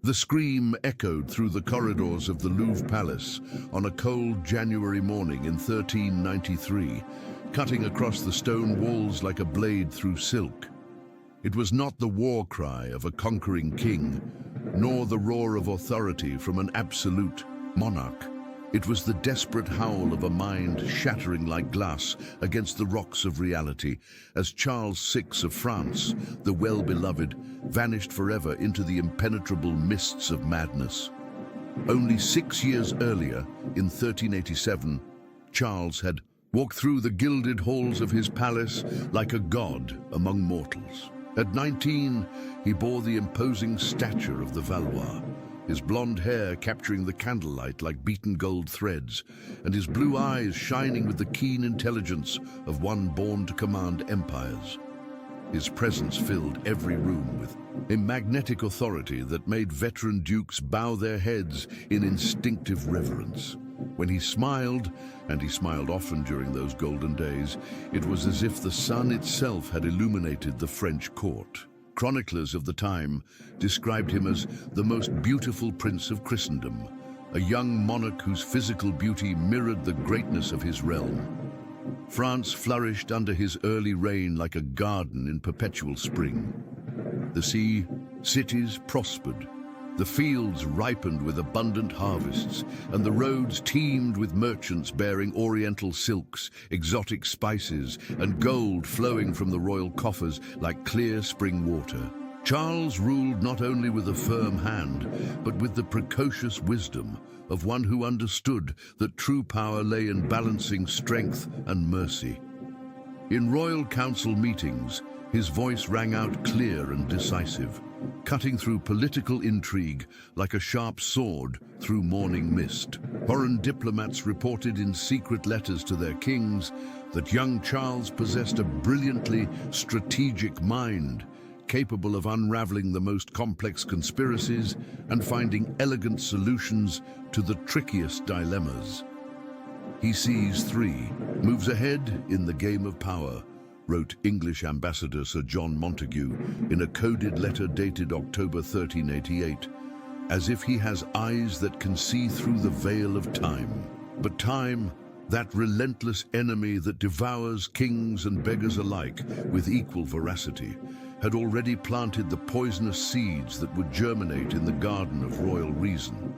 The scream echoed through the corridors of the Louvre Palace on a cold January morning in 1393, cutting across the stone walls like a blade through silk. It was not the war cry of a conquering king, nor the roar of authority from an absolute monarch. It was the desperate howl of a mind shattering like glass against the rocks of reality, as Charles VI of France, the well-beloved, vanished forever into the impenetrable mists of madness. Only 6 years earlier, in 1387, Charles had walked through the gilded halls of his palace like a god among mortals. At 19, he bore the imposing stature of the Valois, his blonde hair capturing the candlelight like beaten gold threads, and his blue eyes shining with the keen intelligence of one born to command empires. His presence filled every room with a magnetic authority that made veteran dukes bow their heads in instinctive reverence. When he smiled, and he smiled often during those golden days, it was as if the sun itself had illuminated the French court. Chroniclers of the time described him as the most beautiful prince of Christendom, a young monarch whose physical beauty mirrored the greatness of his realm. France flourished under his early reign like a garden in perpetual spring. The cities prospered. The fields ripened with abundant harvests, and the roads teemed with merchants bearing oriental silks, exotic spices, and gold flowing from the royal coffers like clear spring water. Charles ruled not only with a firm hand, but with the precocious wisdom of one who understood that true power lay in balancing strength and mercy. In royal council meetings, his voice rang out clear and decisive, cutting through political intrigue like a sharp sword through morning mist. Foreign diplomats reported in secret letters to their kings that young Charles possessed a brilliantly strategic mind, capable of unraveling the most complex conspiracies and finding elegant solutions to the trickiest dilemmas. He sees three, moves ahead in the game of power, wrote English Ambassador Sir John Montagu in a coded letter dated October 1388, as if he has eyes that can see through the veil of time. But time, that relentless enemy that devours kings and beggars alike with equal voracity, had already planted the poisonous seeds that would germinate in the garden of royal reason.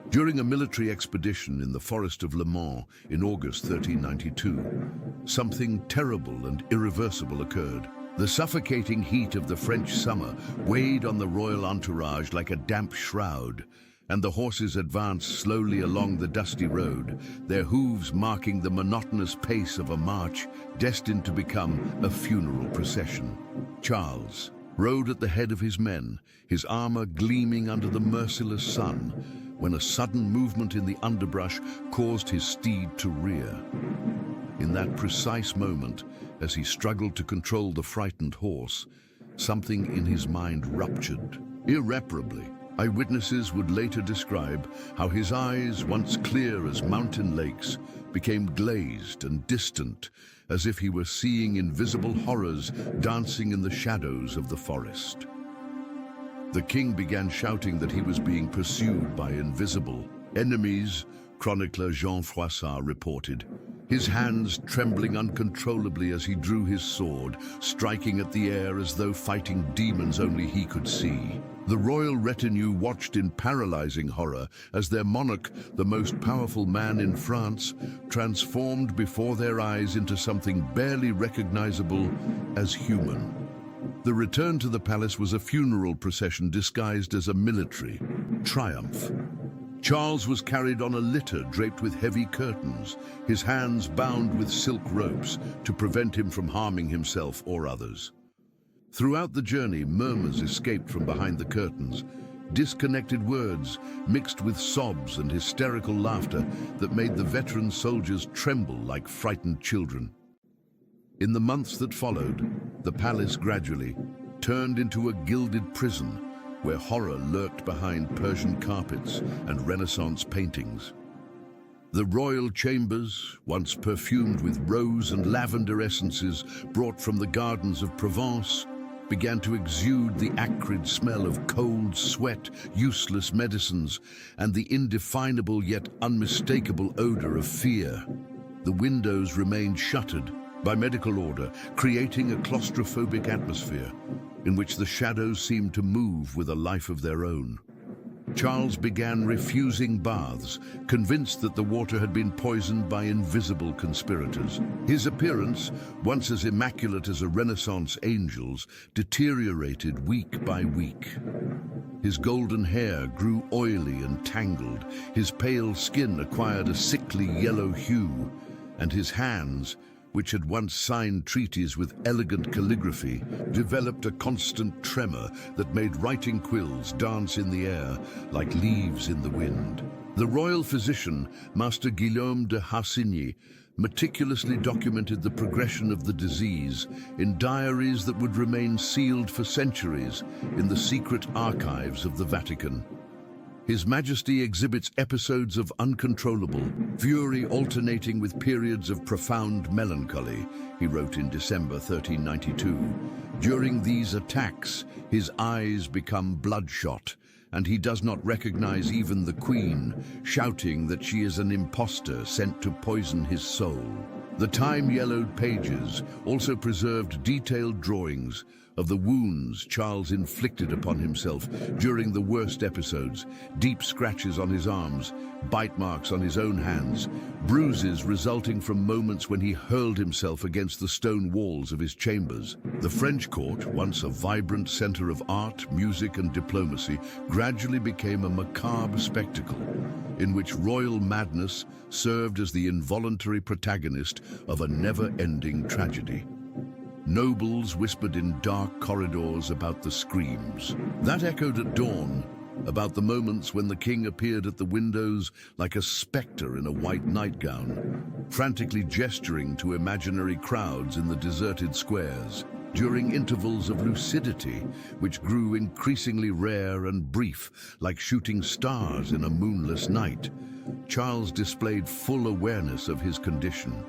During a military expedition in the forest of Le Mans in August 1392, something terrible and irreversible occurred. The suffocating heat of the French summer weighed on the royal entourage like a damp shroud, and the horses advanced slowly along the dusty road, their hooves marking the monotonous pace of a march destined to become a funeral procession. Charles rode at the head of his men, his armor gleaming under the merciless sun, when a sudden movement in the underbrush caused his steed to rear. In that precise moment, as he struggled to control the frightened horse, something in his mind ruptured, irreparably. Eyewitnesses would later describe how his eyes, once clear as mountain lakes, became glazed and distant, as if he were seeing invisible horrors dancing in the shadows of the forest. The king began shouting that he was being pursued by invisible enemies, chronicler Jean Froissart reported, his hands trembling uncontrollably as he drew his sword, striking at the air as though fighting demons only he could see. The royal retinue watched in paralyzing horror as their monarch, the most powerful man in France, transformed before their eyes into something barely recognizable as human. The return to the palace was a funeral procession disguised as a military triumph. Charles was carried on a litter draped with heavy curtains, his hands bound with silk ropes to prevent him from harming himself or others. Throughout the journey, murmurs escaped from behind the curtains, disconnected words mixed with sobs and hysterical laughter that made the veteran soldiers tremble like frightened children. In the months that followed, the palace gradually turned into a gilded prison where horror lurked behind Persian carpets and Renaissance paintings. The royal chambers, once perfumed with rose and lavender essences brought from the gardens of Provence, began to exude the acrid smell of cold sweat, useless medicines, and the indefinable yet unmistakable odor of fear. The windows remained shuttered by medical order, creating a claustrophobic atmosphere in which the shadows seemed to move with a life of their own. Charles began refusing baths, convinced that the water had been poisoned by invisible conspirators. His appearance, once as immaculate as a Renaissance angel's, deteriorated week by week. His golden hair grew oily and tangled, his pale skin acquired a sickly yellow hue, and his hands, which had once signed treaties with elegant calligraphy, developed a constant tremor that made writing quills dance in the air like leaves in the wind. The royal physician, Master Guillaume de Harsigny, meticulously documented the progression of the disease in diaries that would remain sealed for centuries in the secret archives of the Vatican. His Majesty exhibits episodes of uncontrollable fury alternating with periods of profound melancholy, he wrote in December 1392. During these attacks, his eyes become bloodshot, and he does not recognize even the Queen, shouting that she is an impostor sent to poison his soul. The time-yellowed pages also preserved detailed drawings of the wounds Charles inflicted upon himself during the worst episodes, deep scratches on his arms, bite marks on his own hands, bruises resulting from moments when he hurled himself against the stone walls of his chambers. The French court, once a vibrant center of art, music, and diplomacy, gradually became a macabre spectacle in which royal madness served as the involuntary protagonist of a never-ending tragedy. Nobles whispered in dark corridors about the screams that echoed at dawn, about the moments when the king appeared at the windows like a specter in a white nightgown, frantically gesturing to imaginary crowds in the deserted squares. During intervals of lucidity, which grew increasingly rare and brief, like shooting stars in a moonless night, Charles displayed full awareness of his condition.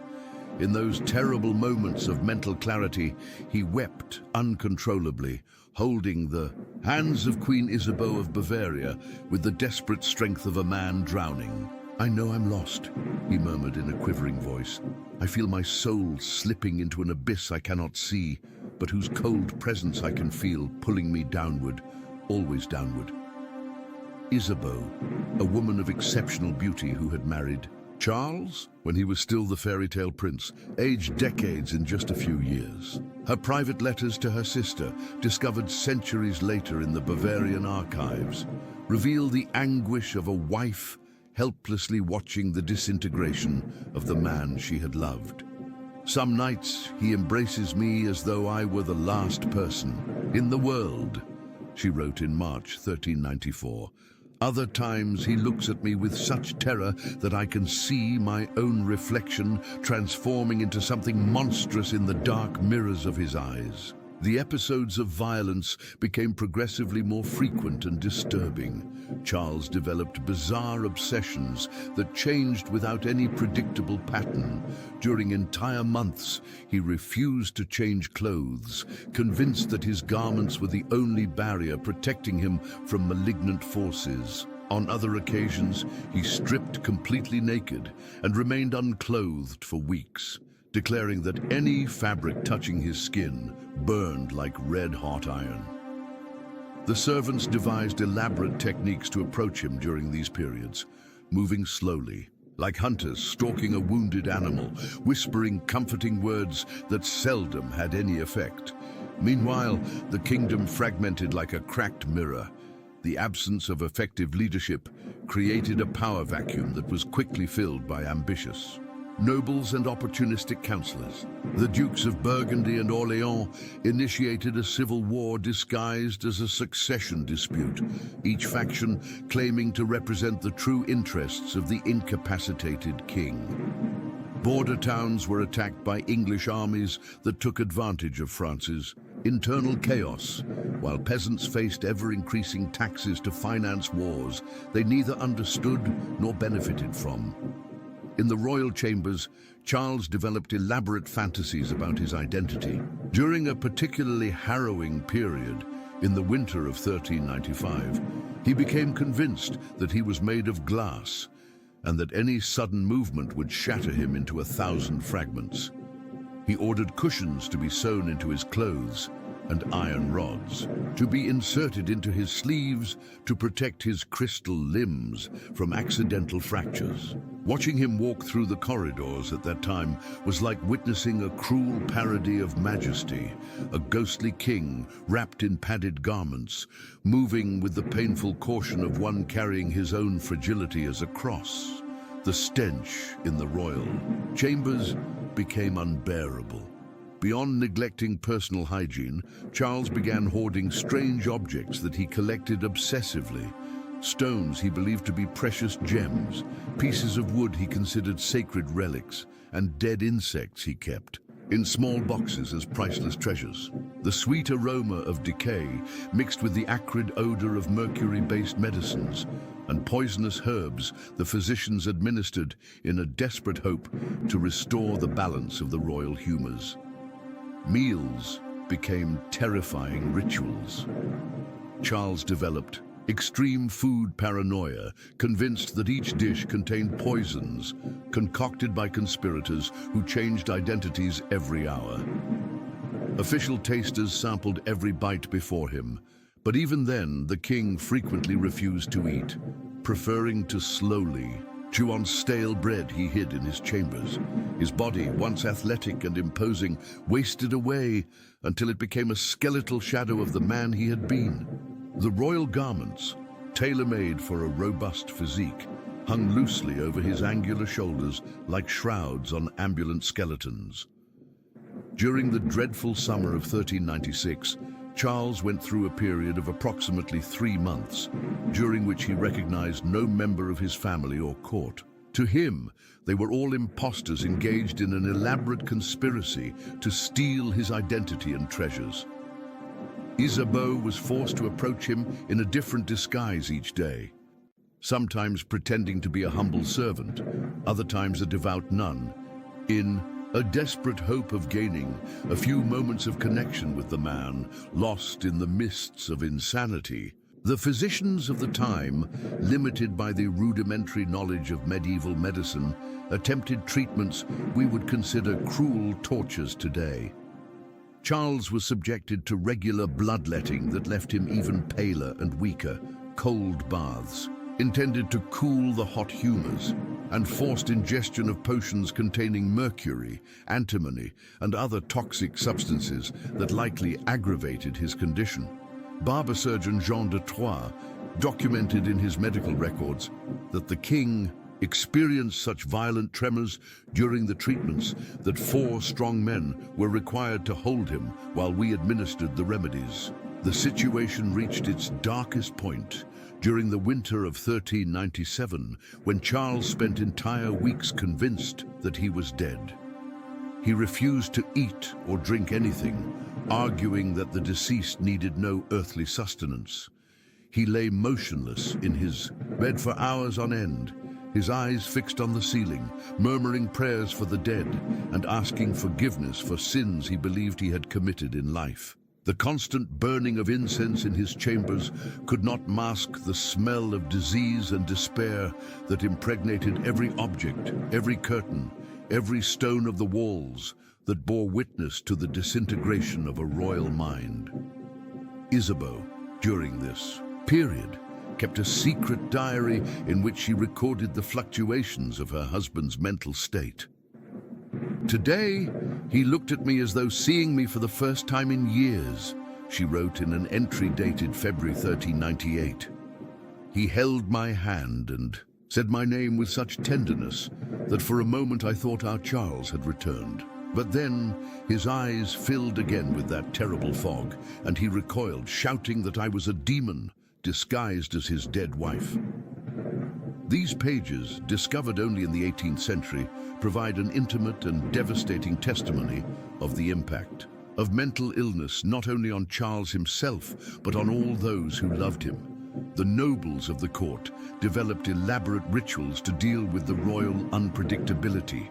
In those terrible moments of mental clarity, he wept uncontrollably, holding the hands of Queen Isabeau of Bavaria with the desperate strength of a man drowning. "I know I'm lost," he murmured in a quivering voice. "I feel my soul slipping into an abyss I cannot see, but whose cold presence I can feel pulling me downward, always downward." Isabeau, a woman of exceptional beauty who had married Charles when he was still the fairy tale prince, aged decades in just a few years. Her private letters to her sister, discovered centuries later in the Bavarian archives, reveal the anguish of a wife helplessly watching the disintegration of the man she had loved. "Some nights he embraces me as though I were the last person in the world," she wrote in March 1394. "Other times he looks at me with such terror that I can see my own reflection transforming into something monstrous in the dark mirrors of his eyes." The episodes of violence became progressively more frequent and disturbing. Charles developed bizarre obsessions that changed without any predictable pattern. During entire months, he refused to change clothes, convinced that his garments were the only barrier protecting him from malignant forces. On other occasions, he stripped completely naked and remained unclothed for weeks, declaring that any fabric touching his skin burned like red-hot iron. The servants devised elaborate techniques to approach him during these periods, moving slowly, like hunters stalking a wounded animal, whispering comforting words that seldom had any effect. Meanwhile, the kingdom fragmented like a cracked mirror. The absence of effective leadership created a power vacuum that was quickly filled by ambitious nobles and opportunistic councillors. The Dukes of Burgundy and Orléans initiated a civil war disguised as a succession dispute, each faction claiming to represent the true interests of the incapacitated king. Border towns were attacked by English armies that took advantage of France's internal chaos, while peasants faced ever-increasing taxes to finance wars they neither understood nor benefited from. In the royal chambers, Charles developed elaborate fantasies about his identity. During a particularly harrowing period, in the winter of 1395, he became convinced that he was made of glass and that any sudden movement would shatter him into 1,000 fragments. He ordered cushions to be sewn into his clothes and iron rods to be inserted into his sleeves to protect his crystal limbs from accidental fractures. Watching him walk through the corridors at that time was like witnessing a cruel parody of majesty, a ghostly king wrapped in padded garments, moving with the painful caution of one carrying his own fragility as a cross. The stench in the royal chambers became unbearable. Beyond neglecting personal hygiene, Charles began hoarding strange objects that he collected obsessively. Stones he believed to be precious gems, pieces of wood he considered sacred relics, and dead insects he kept in small boxes as priceless treasures. The sweet aroma of decay mixed with the acrid odor of mercury-based medicines and poisonous herbs the physicians administered in a desperate hope to restore the balance of the royal humors. Meals became terrifying rituals. Charles developed extreme food paranoia, convinced that each dish contained poisons concocted by conspirators who changed identities every hour. Official tasters sampled every bite before him, but even then the king frequently refused to eat, preferring to slowly chew on stale bread he hid in his chambers. His body, once athletic and imposing, wasted away until it became a skeletal shadow of the man he had been. The royal garments, tailor-made for a robust physique, hung loosely over his angular shoulders like shrouds on ambulant skeletons. During the dreadful summer of 1396, Charles went through a period of approximately 3 months, during which he recognized no member of his family or court. To him, they were all impostors engaged in an elaborate conspiracy to steal his identity and treasures. Isabeau was forced to approach him in a different disguise each day, sometimes pretending to be a humble servant, other times a devout nun, in a desperate hope of gaining a few moments of connection with the man lost in the mists of insanity. The physicians of the time, limited by the rudimentary knowledge of medieval medicine, attempted treatments we would consider cruel tortures today. Charles was subjected to regular bloodletting that left him even paler and weaker, cold baths, intended to cool the hot humors, and forced ingestion of potions containing mercury, antimony, and other toxic substances that likely aggravated his condition. Barber surgeon Jean de Troyes documented in his medical records that the king experienced such violent tremors during the treatments that 4 strong men were required to hold him while we administered the remedies. The situation reached its darkest point during the winter of 1397, when Charles spent entire weeks convinced that he was dead. He refused to eat or drink anything, arguing that the deceased needed no earthly sustenance. He lay motionless in his bed for hours on end, his eyes fixed on the ceiling, murmuring prayers for the dead and asking forgiveness for sins he believed he had committed in life. The constant burning of incense in his chambers could not mask the smell of disease and despair that impregnated every object, every curtain, every stone of the walls that bore witness to the disintegration of a royal mind. Isabeau, during this period, kept a secret diary in which she recorded the fluctuations of her husband's mental state. "Today, he looked at me as though seeing me for the first time in years," she wrote in an entry dated February 1398. "He held my hand and said my name with such tenderness that for a moment I thought our Charles had returned. But then his eyes filled again with that terrible fog, and he recoiled, shouting that I was a demon disguised as his dead wife." These pages, discovered only in the 18th century, provide an intimate and devastating testimony of the impact of mental illness not only on Charles himself, but on all those who loved him. The nobles of the court developed elaborate rituals to deal with the royal unpredictability.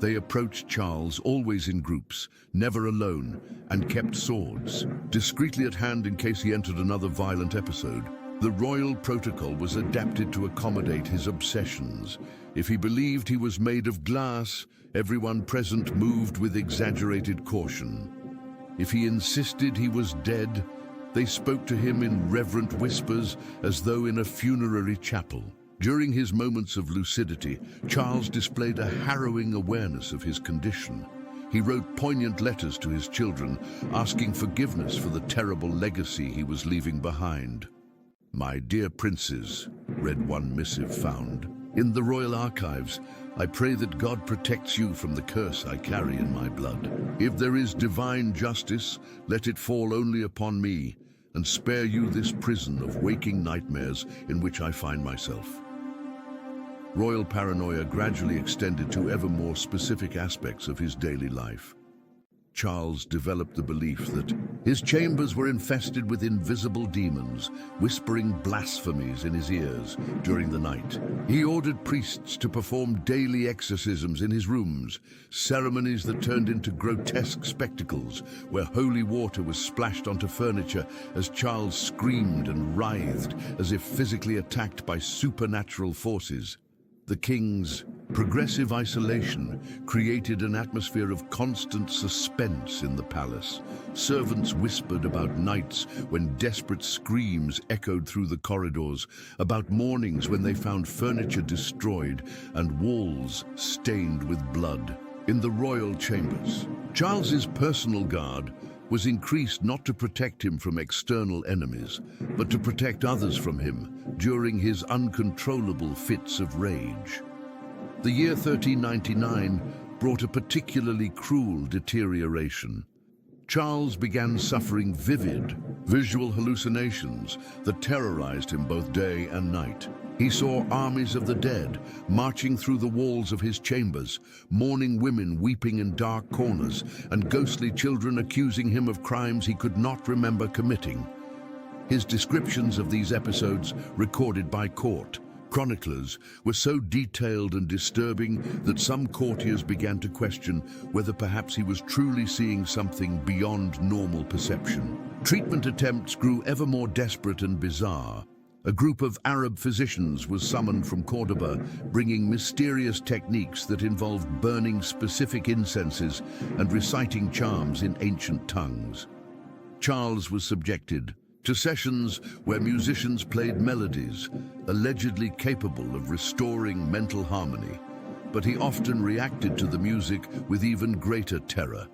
They approached Charles always in groups, never alone, and kept swords discreetly at hand in case he entered another violent episode. The royal protocol was adapted to accommodate his obsessions. If he believed he was made of glass, everyone present moved with exaggerated caution. If he insisted he was dead, they spoke to him in reverent whispers as though in a funerary chapel. During his moments of lucidity, Charles displayed a harrowing awareness of his condition. He wrote poignant letters to his children, asking forgiveness for the terrible legacy he was leaving behind. "My dear princes," read one missive found, "in the royal archives, I pray that God protects you from the curse I carry in my blood. If there is divine justice, let it fall only upon me, and spare you this prison of waking nightmares in which I find myself." Royal paranoia gradually extended to ever more specific aspects of his daily life. Charles developed the belief that his chambers were infested with invisible demons, whispering blasphemies in his ears during the night. He ordered priests to perform daily exorcisms in his rooms, ceremonies that turned into grotesque spectacles, where holy water was splashed onto furniture as Charles screamed and writhed as if physically attacked by supernatural forces. The king's progressive isolation created an atmosphere of constant suspense in the palace. Servants whispered about nights when desperate screams echoed through the corridors, about mornings when they found furniture destroyed and walls stained with blood. In the royal chambers, Charles's personal guard was increased not to protect him from external enemies, but to protect others from him during his uncontrollable fits of rage. The year 1399 brought a particularly cruel deterioration. Charles began suffering vivid visual hallucinations that terrorized him both day and night. He saw armies of the dead marching through the walls of his chambers, mourning women weeping in dark corners, and ghostly children accusing him of crimes he could not remember committing. His descriptions of these episodes, recorded by court chroniclers, were so detailed and disturbing that some courtiers began to question whether perhaps he was truly seeing something beyond normal perception. Treatment attempts grew ever more desperate and bizarre. A group of Arab physicians was summoned from Cordoba, bringing mysterious techniques that involved burning specific incenses and reciting charms in ancient tongues. Charles was subjected to sessions where musicians played melodies, allegedly capable of restoring mental harmony, but he often reacted to the music with even greater terror,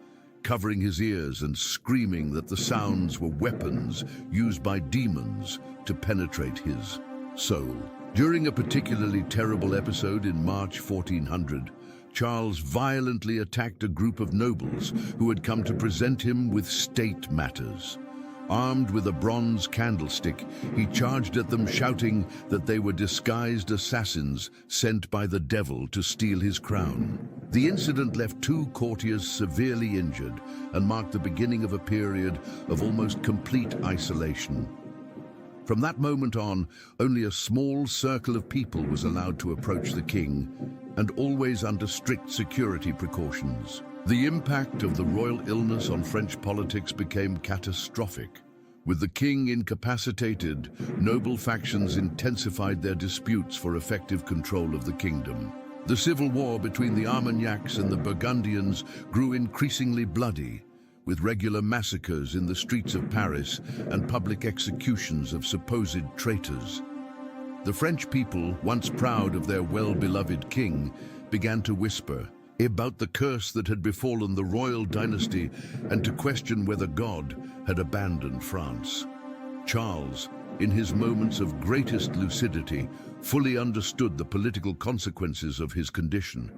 covering his ears and screaming that the sounds were weapons used by demons to penetrate his soul. During a particularly terrible episode in March 1400, Charles violently attacked a group of nobles who had come to present him with state matters. Armed with a bronze candlestick, he charged at them, shouting that they were disguised assassins sent by the devil to steal his crown. The incident left two courtiers severely injured and marked the beginning of a period of almost complete isolation. From that moment on, only a small circle of people was allowed to approach the king, and always under strict security precautions. The impact of the royal illness on French politics became catastrophic. With the king incapacitated, noble factions intensified their disputes for effective control of the kingdom. The civil war between the Armagnacs and the Burgundians grew increasingly bloody, with regular massacres in the streets of Paris and public executions of supposed traitors. The French people, once proud of their well-beloved king, began to whisper about the curse that had befallen the royal dynasty and to question whether God had abandoned France. Charles, in his moments of greatest lucidity, fully understood the political consequences of his condition.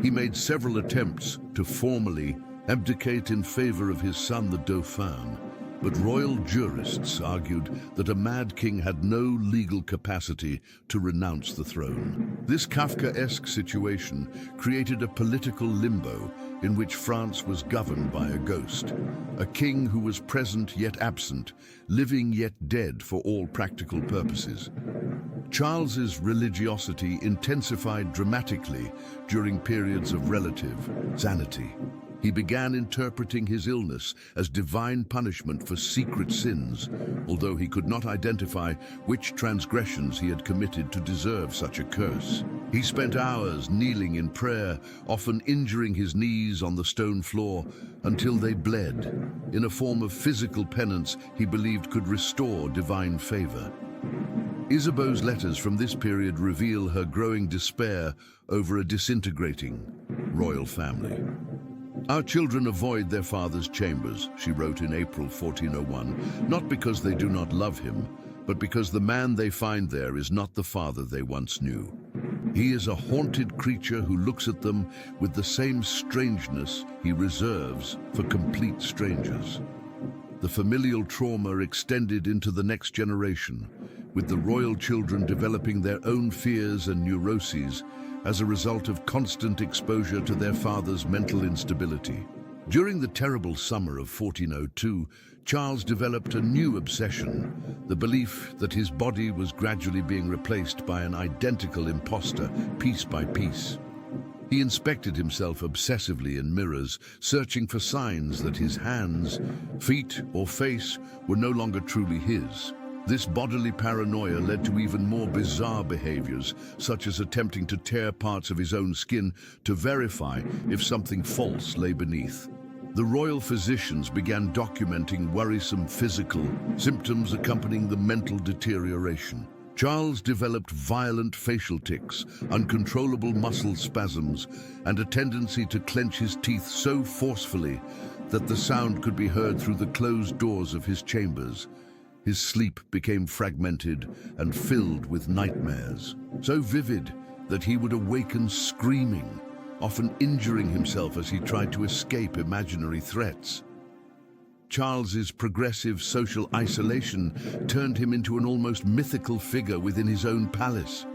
He made several attempts to formally abdicate in favor of his son, the Dauphin, But royal jurists argued that a mad king had no legal capacity to renounce the throne. This Kafkaesque situation created a political limbo in which France was governed by a ghost, a king who was present yet absent, living yet dead for all practical purposes. Charles's religiosity intensified dramatically during periods of relative sanity. He began interpreting his illness as divine punishment for secret sins, although he could not identify which transgressions he had committed to deserve such a curse. He spent hours kneeling in prayer, often injuring his knees on the stone floor until they bled, in a form of physical penance he believed could restore divine favor. Isabeau's letters from this period reveal her growing despair over a disintegrating royal family. "Our children avoid their father's chambers," she wrote in April 1401, "not because they do not love him, but because the man they find there is not the father they once knew. He is a haunted creature who looks at them with the same strangeness he reserves for complete strangers." The familial trauma extended into the next generation, with the royal children developing their own fears and neuroses as a result of constant exposure to their father's mental instability. During the terrible summer of 1402, Charles developed a new obsession, the belief that his body was gradually being replaced by an identical imposter, piece by piece. He inspected himself obsessively in mirrors, searching for signs that his hands, feet, or face were no longer truly his. This bodily paranoia led to even more bizarre behaviors, such as attempting to tear parts of his own skin to verify if something false lay beneath. The royal physicians began documenting worrisome physical symptoms accompanying the mental deterioration. Charles developed violent facial tics, uncontrollable muscle spasms, and a tendency to clench his teeth so forcefully that the sound could be heard through the closed doors of his chambers. His sleep became fragmented and filled with nightmares, so vivid that he would awaken screaming, often injuring himself as he tried to escape imaginary threats. Charles's progressive social isolation turned him into an almost mythical figure within his own palace.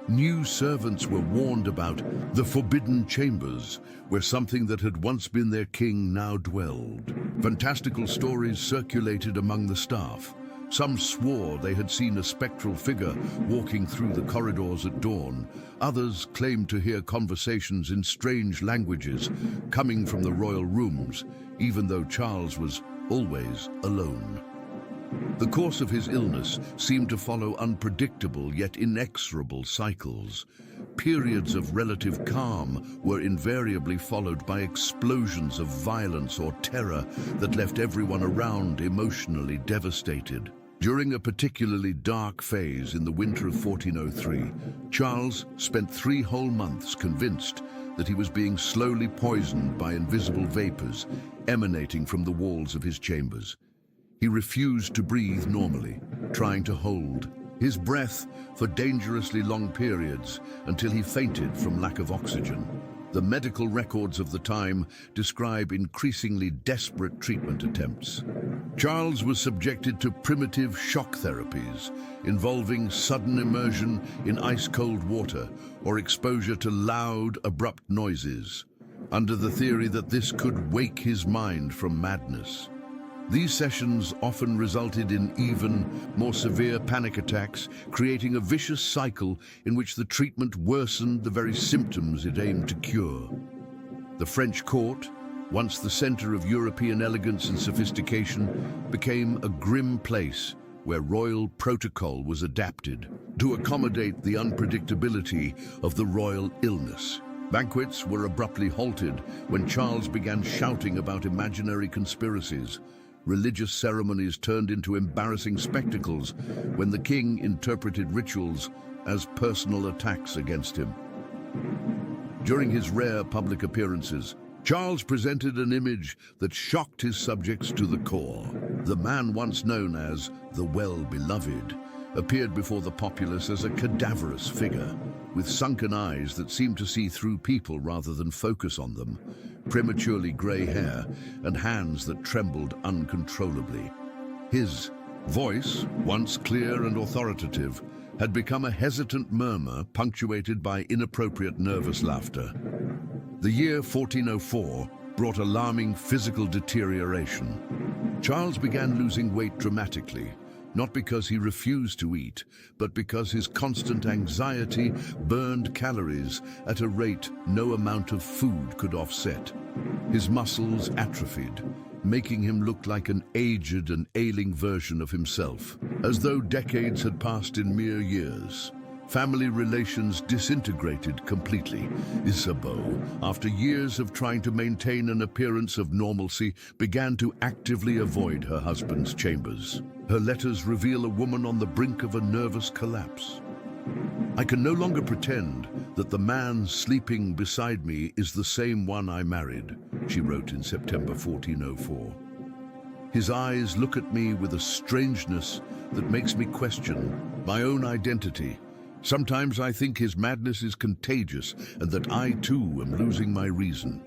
New servants were warned about the forbidden chambers, where something that had once been their king now dwelled. Fantastical stories circulated among the staff. Some swore they had seen a spectral figure walking through the corridors at dawn. Others claimed to hear conversations in strange languages coming from the royal rooms, even though Charles was always alone. The course of his illness seemed to follow unpredictable yet inexorable cycles. Periods of relative calm were invariably followed by explosions of violence or terror that left everyone around emotionally devastated. During a particularly dark phase in the winter of 1403, Charles spent 3 whole months convinced that he was being slowly poisoned by invisible vapors emanating from the walls of his chambers. He refused to breathe normally, trying to hold his breath for dangerously long periods until he fainted from lack of oxygen. The medical records of the time describe increasingly desperate treatment attempts. Charles was subjected to primitive shock therapies involving sudden immersion in ice-cold water or exposure to loud, abrupt noises, under the theory that this could wake his mind from madness. These sessions often resulted in even more severe panic attacks, creating a vicious cycle in which the treatment worsened the very symptoms it aimed to cure. The French court, once the center of European elegance and sophistication, became a grim place where royal protocol was adapted to accommodate the unpredictability of the royal illness. Banquets were abruptly halted when Charles began shouting about imaginary conspiracies. Religious ceremonies turned into embarrassing spectacles when the king interpreted rituals as personal attacks against him. During his rare public appearances, Charles presented an image that shocked his subjects to the core. The man once known as the Well-Beloved appeared before the populace as a cadaverous figure, with sunken eyes that seemed to see through people rather than focus on them, prematurely grey hair, and hands that trembled uncontrollably. His voice, once clear and authoritative, had become a hesitant murmur punctuated by inappropriate nervous laughter. The year 1404 brought alarming physical deterioration. Charles began losing weight dramatically, not because he refused to eat, but because his constant anxiety burned calories at a rate no amount of food could offset. His muscles atrophied, making him look like an aged and ailing version of himself, as though decades had passed in mere years. Family relations disintegrated completely. Isabeau, after years of trying to maintain an appearance of normalcy, began to actively avoid her husband's chambers. Her letters reveal a woman on the brink of a nervous collapse. "I can no longer pretend that the man sleeping beside me is the same one I married," she wrote in September 1404. "His eyes look at me with a strangeness that makes me question my own identity. Sometimes I think his madness is contagious and that I too am losing my reason."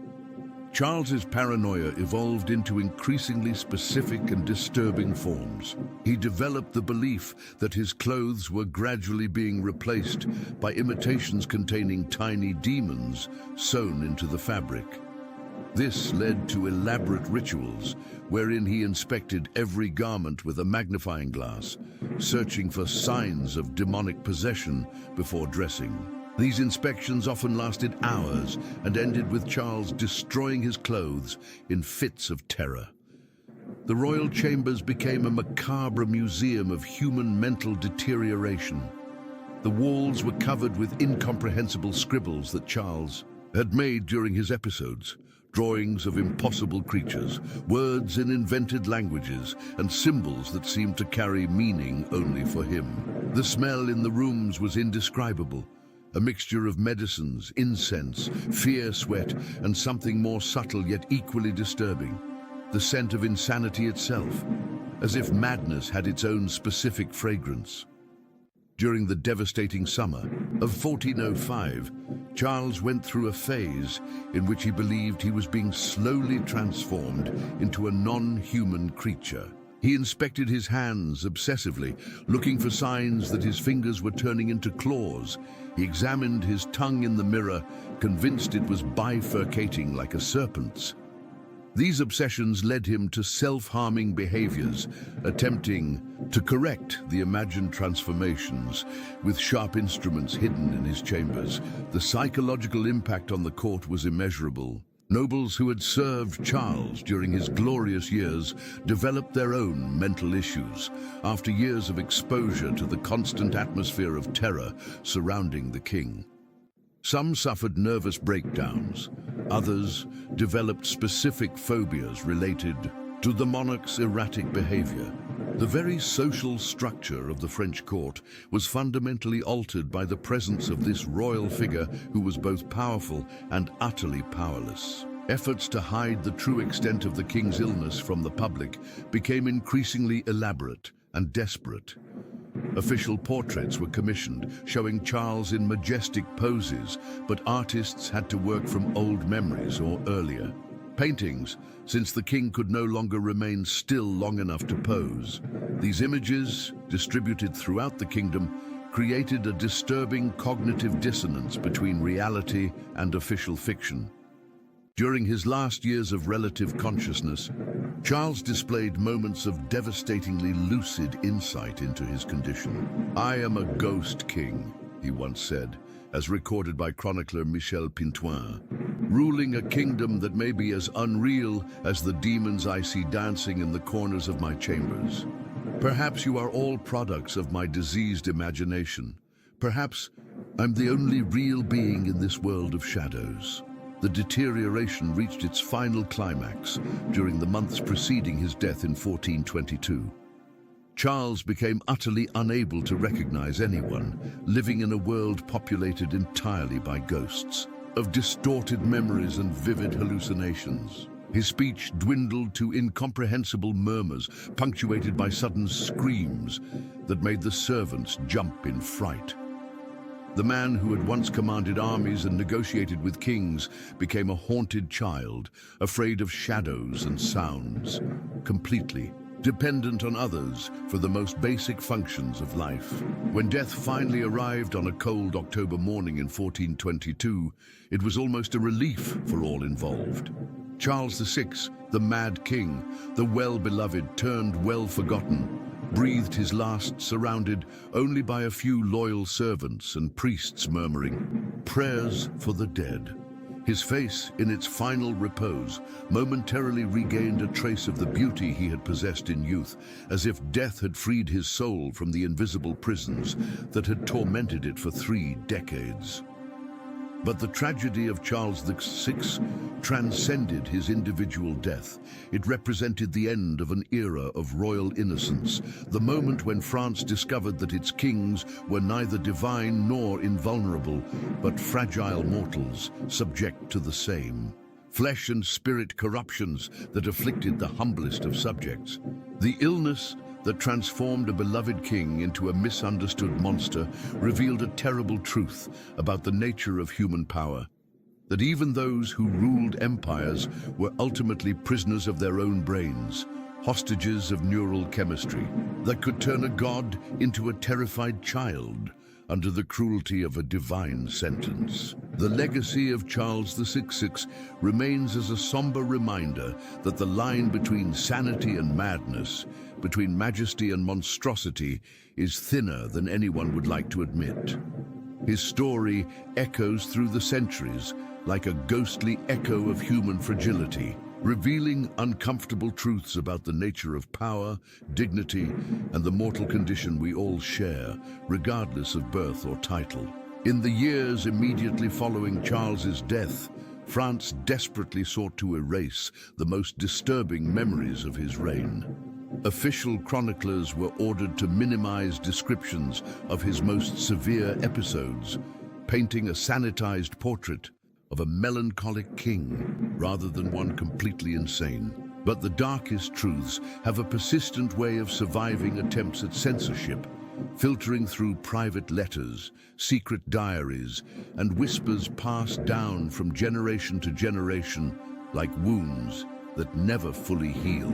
Charles's paranoia evolved into increasingly specific and disturbing forms. He developed the belief that his clothes were gradually being replaced by imitations containing tiny demons sewn into the fabric. This led to elaborate rituals wherein he inspected every garment with a magnifying glass, searching for signs of demonic possession before dressing. These inspections often lasted hours and ended with Charles destroying his clothes in fits of terror. The royal chambers became a macabre museum of human mental deterioration. The walls were covered with incomprehensible scribbles that Charles had made during his episodes. Drawings of impossible creatures, words in invented languages, and symbols that seemed to carry meaning only for him. The smell in the rooms was indescribable, a mixture of medicines, incense, fear sweat, and something more subtle yet equally disturbing, the scent of insanity itself, as if madness had its own specific fragrance. During the devastating summer of 1405, Charles went through a phase in which he believed he was being slowly transformed into a non-human creature. He inspected his hands obsessively, looking for signs that his fingers were turning into claws. He examined his tongue in the mirror, convinced it was bifurcating like a serpent's. These obsessions led him to self-harming behaviors, attempting to correct the imagined transformations with sharp instruments hidden in his chambers. The psychological impact on the court was immeasurable. Nobles who had served Charles during his glorious years developed their own mental issues after years of exposure to the constant atmosphere of terror surrounding the king. Some suffered nervous breakdowns. Others developed specific phobias related to the monarch's erratic behavior. The very social structure of the French court was fundamentally altered by the presence of this royal figure who was both powerful and utterly powerless. Efforts to hide the true extent of the king's illness from the public became increasingly elaborate and desperate. Official portraits were commissioned, showing Charles in majestic poses, but artists had to work from old memories or earlier paintings, since the king could no longer remain still long enough to pose. These images, distributed throughout the kingdom, created a disturbing cognitive dissonance between reality and official fiction. During his last years of relative consciousness, Charles displayed moments of devastatingly lucid insight into his condition. "I am a ghost king," he once said, as recorded by chronicler Michel Pintoin, "ruling a kingdom that may be as unreal as the demons I see dancing in the corners of my chambers. Perhaps you are all products of my diseased imagination. Perhaps I'm the only real being in this world of shadows." The deterioration reached its final climax during the months preceding his death in 1422. Charles became utterly unable to recognize anyone, living in a world populated entirely by ghosts, of distorted memories and vivid hallucinations. His speech dwindled to incomprehensible murmurs, punctuated by sudden screams that made the servants jump in fright. The man who had once commanded armies and negotiated with kings became a haunted child, afraid of shadows and sounds, completely dependent on others for the most basic functions of life. When death finally arrived on a cold October morning in 1422, it was almost a relief for all involved. Charles VI, the Mad King, the well-beloved turned well-forgotten, breathed his last surrounded only by a few loyal servants and priests murmuring prayers for the dead. His face, in its final repose, momentarily regained a trace of the beauty he had possessed in youth, as if death had freed his soul from the invisible prisons that had tormented it for 3 decades. But the tragedy of Charles VI transcended his individual death. It represented the end of an era of royal innocence, the moment when France discovered that its kings were neither divine nor invulnerable, but fragile mortals, subject to the same flesh and spirit corruptions that afflicted the humblest of subjects. The illness that transformed a beloved king into a misunderstood monster revealed a terrible truth about the nature of human power, that even those who ruled empires were ultimately prisoners of their own brains, hostages of neural chemistry that could turn a god into a terrified child under the cruelty of a divine sentence. The legacy of Charles VI remains as a somber reminder that the line between sanity and madness, between majesty and monstrosity, is thinner than anyone would like to admit. His story echoes through the centuries like a ghostly echo of human fragility, revealing uncomfortable truths about the nature of power, dignity, and the mortal condition we all share, regardless of birth or title. In the years immediately following Charles's death, France desperately sought to erase the most disturbing memories of his reign. Official chroniclers were ordered to minimize descriptions of his most severe episodes, painting a sanitized portrait of a melancholic king rather than one completely insane. But the darkest truths have a persistent way of surviving attempts at censorship, filtering through private letters, secret diaries, and whispers passed down from generation to generation like wounds that never fully heal.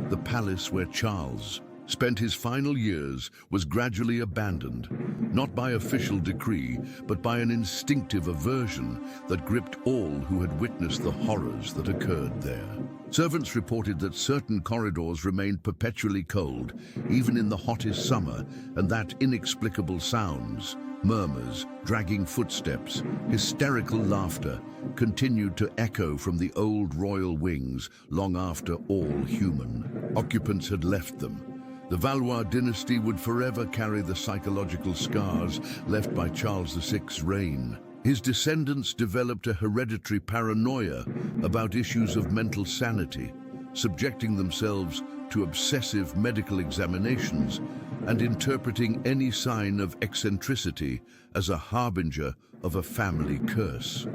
The palace where Charles spent his final years was gradually abandoned, not by official decree, but by an instinctive aversion that gripped all who had witnessed the horrors that occurred there. Servants reported that certain corridors remained perpetually cold, even in the hottest summer, and that inexplicable sounds, murmurs, dragging footsteps, hysterical laughter, continued to echo from the old royal wings long after all human occupants had left them. The Valois dynasty would forever carry the psychological scars left by Charles VI's reign. His descendants developed a hereditary paranoia about issues of mental sanity, subjecting themselves to obsessive medical examinations and interpreting any sign of eccentricity as a harbinger of a family curse.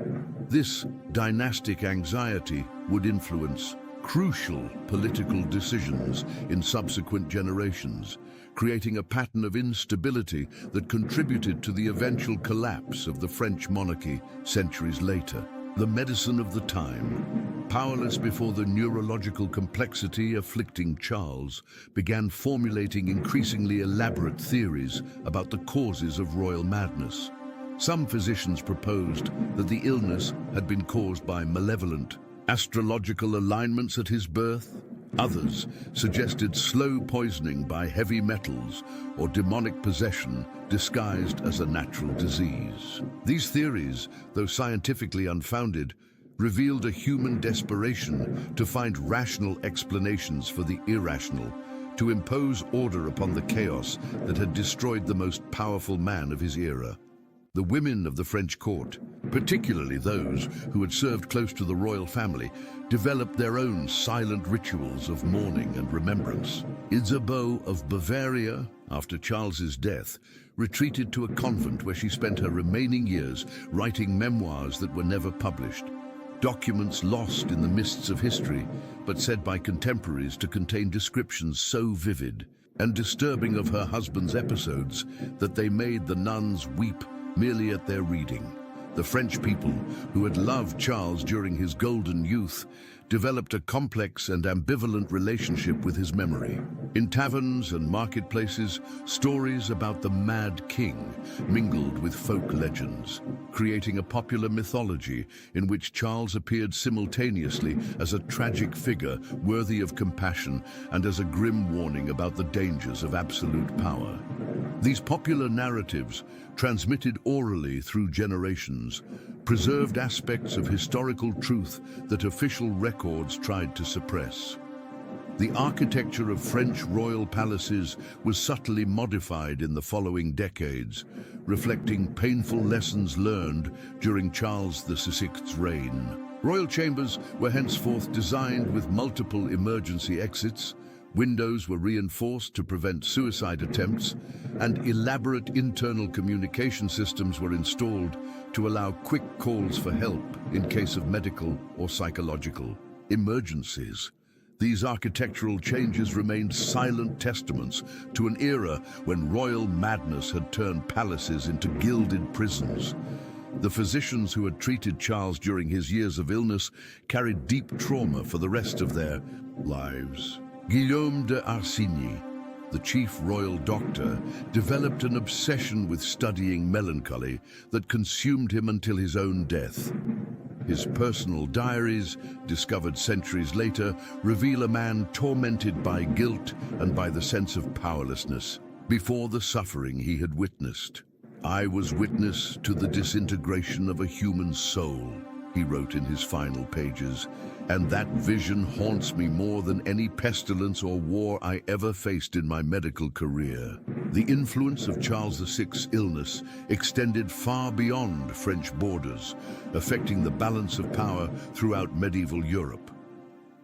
This dynastic anxiety would influence crucial political decisions in subsequent generations, creating a pattern of instability that contributed to the eventual collapse of the French monarchy centuries later. The medicine of the time, powerless before the neurological complexity afflicting Charles, began formulating increasingly elaborate theories about the causes of royal madness. Some physicians proposed that the illness had been caused by malevolent astrological alignments at his birth. Others suggested slow poisoning by heavy metals or demonic possession disguised as a natural disease. These theories, though scientifically unfounded, revealed a human desperation to find rational explanations for the irrational, to impose order upon the chaos that had destroyed the most powerful man of his era. The women of the French court, particularly those who had served close to the royal family, developed their own silent rituals of mourning and remembrance. Isabeau of Bavaria, after Charles's death, retreated to a convent where she spent her remaining years writing memoirs that were never published. Documents lost in the mists of history, but said by contemporaries to contain descriptions so vivid and disturbing of her husband's episodes that they made the nuns weep merely at their reading. The French people, who had loved Charles during his golden youth, developed a complex and ambivalent relationship with his memory. In taverns and marketplaces, stories about the Mad King mingled with folk legends, creating a popular mythology in which Charles appeared simultaneously as a tragic figure worthy of compassion and as a grim warning about the dangers of absolute power. These popular narratives, transmitted orally through generations, preserved aspects of historical truth that official records tried to suppress. The architecture of French royal palaces was subtly modified in the following decades, reflecting painful lessons learned during Charles VI's reign. Royal chambers were henceforth designed with multiple emergency exits, windows were reinforced to prevent suicide attempts, and elaborate internal communication systems were installed to allow quick calls for help in case of medical or psychological emergencies. These architectural changes remained silent testaments to an era when royal madness had turned palaces into gilded prisons. The physicians who had treated Charles during his years of illness carried deep trauma for the rest of their lives. Guillaume de Arsigny, the chief royal doctor, developed an obsession with studying melancholy that consumed him until his own death. His personal diaries, discovered centuries later, reveal a man tormented by guilt and by the sense of powerlessness before the suffering he had witnessed. "I was witness to the disintegration of a human soul," he wrote in his final pages, "and that vision haunts me more than any pestilence or war I ever faced in my medical career." The influence of Charles VI's illness extended far beyond French borders, affecting the balance of power throughout medieval Europe.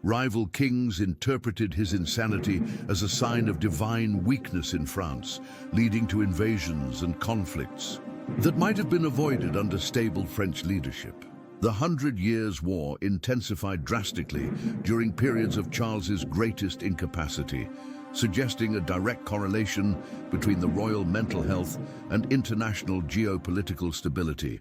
Rival kings interpreted his insanity as a sign of divine weakness in France, leading to invasions and conflicts that might have been avoided under stable French leadership. The Hundred Years' War intensified drastically during periods of Charles's greatest incapacity, suggesting a direct correlation between the royal mental health and international geopolitical stability.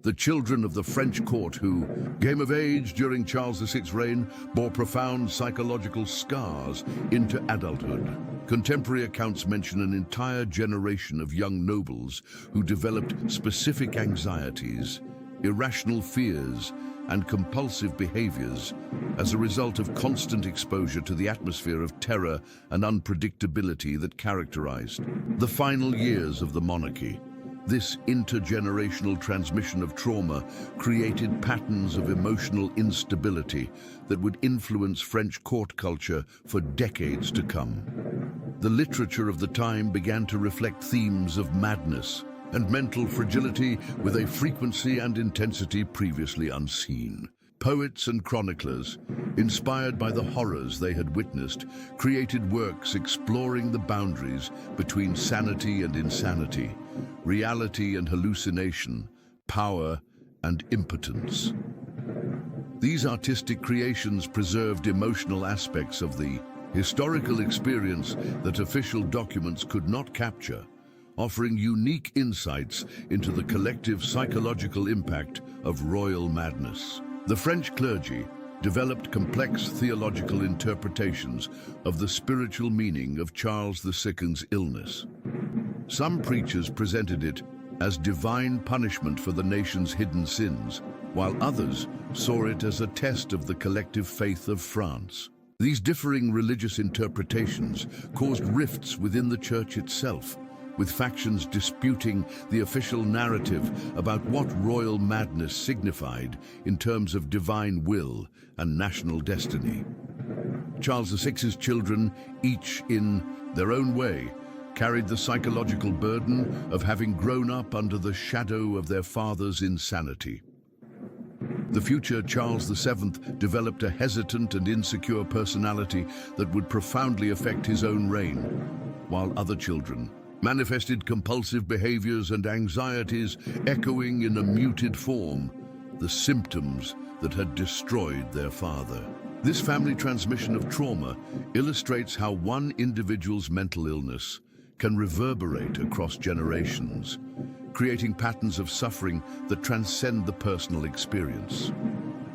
The children of the French court who came of age during Charles VI's reign bore profound psychological scars into adulthood. Contemporary accounts mention an entire generation of young nobles who developed specific anxieties, irrational fears, and compulsive behaviors as a result of constant exposure to the atmosphere of terror and unpredictability that characterized the final years of the monarchy. This intergenerational transmission of trauma created patterns of emotional instability that would influence French court culture for decades to come. The literature of the time began to reflect themes of madness and mental fragility with a frequency and intensity previously unseen. Poets and chroniclers, inspired by the horrors they had witnessed, created works exploring the boundaries between sanity and insanity, reality and hallucination, power and impotence. These artistic creations preserved emotional aspects of the historical experience that official documents could not capture, offering unique insights into the collective psychological impact of royal madness. The French clergy developed complex theological interpretations of the spiritual meaning of Charles II's illness. Some preachers presented it as divine punishment for the nation's hidden sins, while others saw it as a test of the collective faith of France. These differing religious interpretations caused rifts within the church itself, with factions disputing the official narrative about what royal madness signified in terms of divine will and national destiny. Charles VI's children, each in their own way, carried the psychological burden of having grown up under the shadow of their father's insanity. The future Charles VII developed a hesitant and insecure personality that would profoundly affect his own reign, while other children manifested compulsive behaviors and anxieties echoing in a muted form, the symptoms that had destroyed their father. This family transmission of trauma illustrates how one individual's mental illness can reverberate across generations, creating patterns of suffering that transcend the personal experience.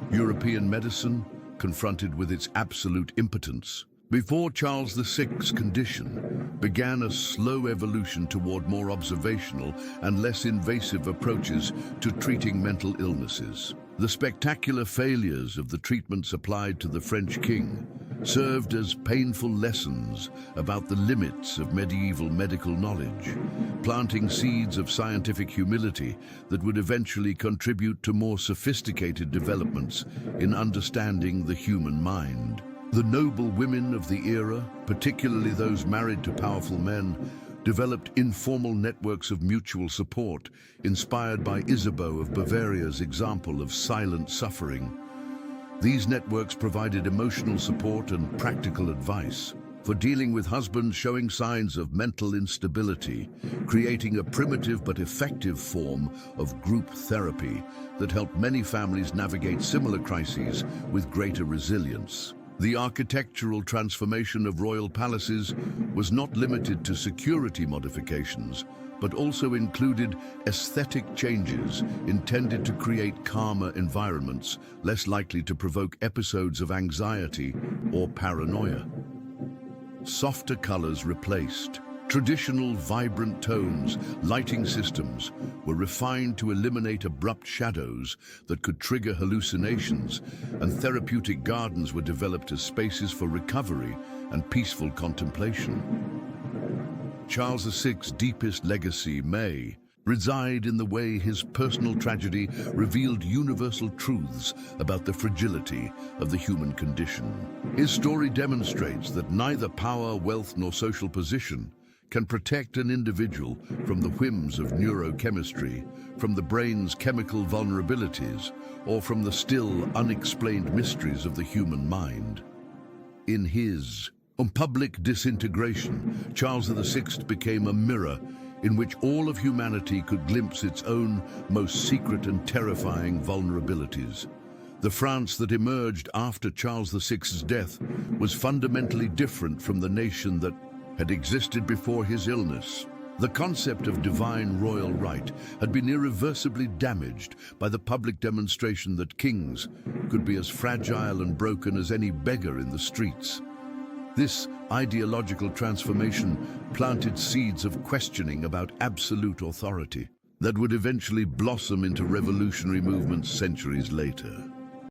European medicine, confronted with its absolute impotence, before Charles VI's condition began a slow evolution toward more observational and less invasive approaches to treating mental illnesses. The spectacular failures of the treatments applied to the French king served as painful lessons about the limits of medieval medical knowledge, planting seeds of scientific humility that would eventually contribute to more sophisticated developments in understanding the human mind. The noble women of the era, particularly those married to powerful men, developed informal networks of mutual support, inspired by Isabeau of Bavaria's example of silent suffering. These networks provided emotional support and practical advice for dealing with husbands showing signs of mental instability, creating a primitive but effective form of group therapy that helped many families navigate similar crises with greater resilience. The architectural transformation of royal palaces was not limited to security modifications, but also included aesthetic changes intended to create calmer environments, less likely to provoke episodes of anxiety or paranoia. Softer colors replaced. Traditional vibrant tones, lighting systems were refined to eliminate abrupt shadows that could trigger hallucinations, and therapeutic gardens were developed as spaces for recovery and peaceful contemplation. Charles VI's deepest legacy may reside in the way his personal tragedy revealed universal truths about the fragility of the human condition. His story demonstrates that neither power, wealth, nor social position can protect an individual from the whims of neurochemistry, from the brain's chemical vulnerabilities, or from the still unexplained mysteries of the human mind. In his public disintegration, Charles VI became a mirror in which all of humanity could glimpse its own most secret and terrifying vulnerabilities. The France that emerged after Charles VI's death was fundamentally different from the nation that had existed before his illness. The concept of divine royal right had been irreversibly damaged by the public demonstration that kings could be as fragile and broken as any beggar in the streets. This ideological transformation planted seeds of questioning about absolute authority that would eventually blossom into revolutionary movements centuries later.